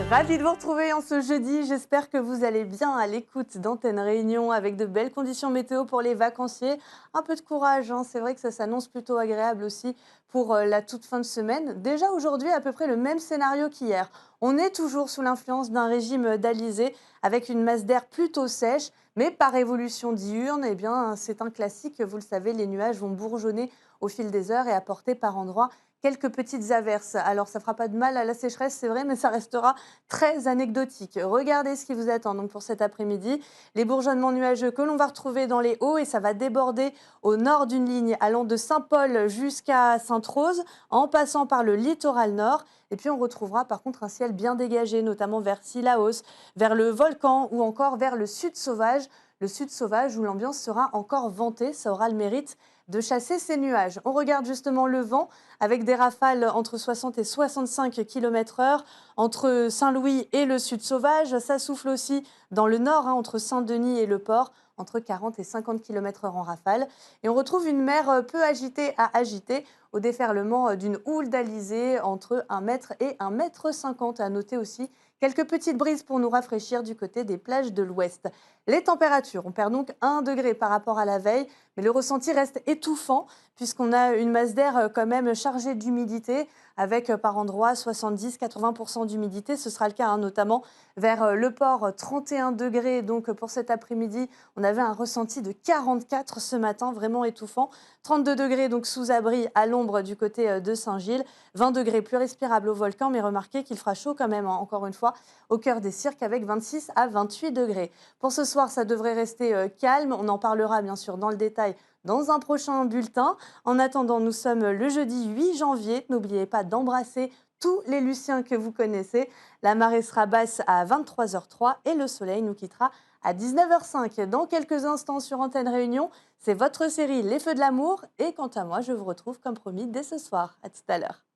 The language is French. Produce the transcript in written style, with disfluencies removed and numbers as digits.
Ravi de vous retrouver en ce jeudi. J'espère que vous allez bien à l'écoute d'Antenne Réunion avec de belles conditions météo pour les vacanciers. Un peu de courage, hein. C'est vrai que ça s'annonce plutôt agréable aussi pour la toute fin de semaine. Déjà aujourd'hui, à peu près le même scénario qu'hier. On est toujours sous l'influence d'un régime d'alizé avec une masse d'air plutôt sèche, mais par évolution diurne, eh bien, c'est un classique. Vous le savez, les nuages vont bourgeonner au fil des heures et apporter par endroits quelques petites averses. Alors, ça fera pas de mal à la sécheresse, c'est vrai, mais ça restera très anecdotique. Regardez ce qui vous attend donc pour cet après-midi. Les bourgeonnements nuageux que l'on va retrouver dans les Hauts et ça va déborder au nord d'une ligne allant de Saint-Paul jusqu'à Sainte-Rose en passant par le littoral nord. Et puis on retrouvera par contre un ciel bien dégagé, notamment vers Sillaos, vers le volcan ou encore vers le sud sauvage. Le sud sauvage où l'ambiance sera encore ventée, ça aura le mérite de chasser ces nuages. On regarde justement le vent avec des rafales entre 60 et 65 km/h entre Saint-Louis et le sud sauvage. Ça souffle aussi dans le nord, entre Saint-Denis et le port, entre 40 et 50 km/h en rafale. Et on retrouve une mer peu agitée à agitée au déferlement d'une houle d'alizé entre 1 mètre et 1,50 m. À noter aussi quelques petites brises pour nous rafraîchir du côté des plages de l'ouest. Les températures, on perd donc 1 degré par rapport à la veille, mais le ressenti reste étouffant puisqu'on a une masse d'air quand même chargée d'humidité avec par endroits 70-80% d'humidité. Ce sera le cas notamment vers le port, 31 degrés. Donc pour cet après-midi, on avait un ressenti de 44 ce matin, vraiment étouffant. 32 degrés donc sous abri à l'ombre du côté de Saint-Gilles. 20 degrés plus respirable au volcan, mais remarquez qu'il fera chaud quand même, encore une fois, au cœur des cirques avec 26 à 28 degrés. Pour ce soir, ça devrait rester calme. On en parlera bien sûr dans le détail dans un prochain bulletin. En attendant, nous sommes le jeudi 8 janvier. N'oubliez pas d'embrasser tous les Luciens que vous connaissez. La marée sera basse à 23h03 et le soleil nous quittera à 19h05. Dans quelques instants sur Antenne Réunion, c'est votre série Les Feux de l'amour. Et quant à moi, je vous retrouve comme promis dès ce soir. À tout à l'heure.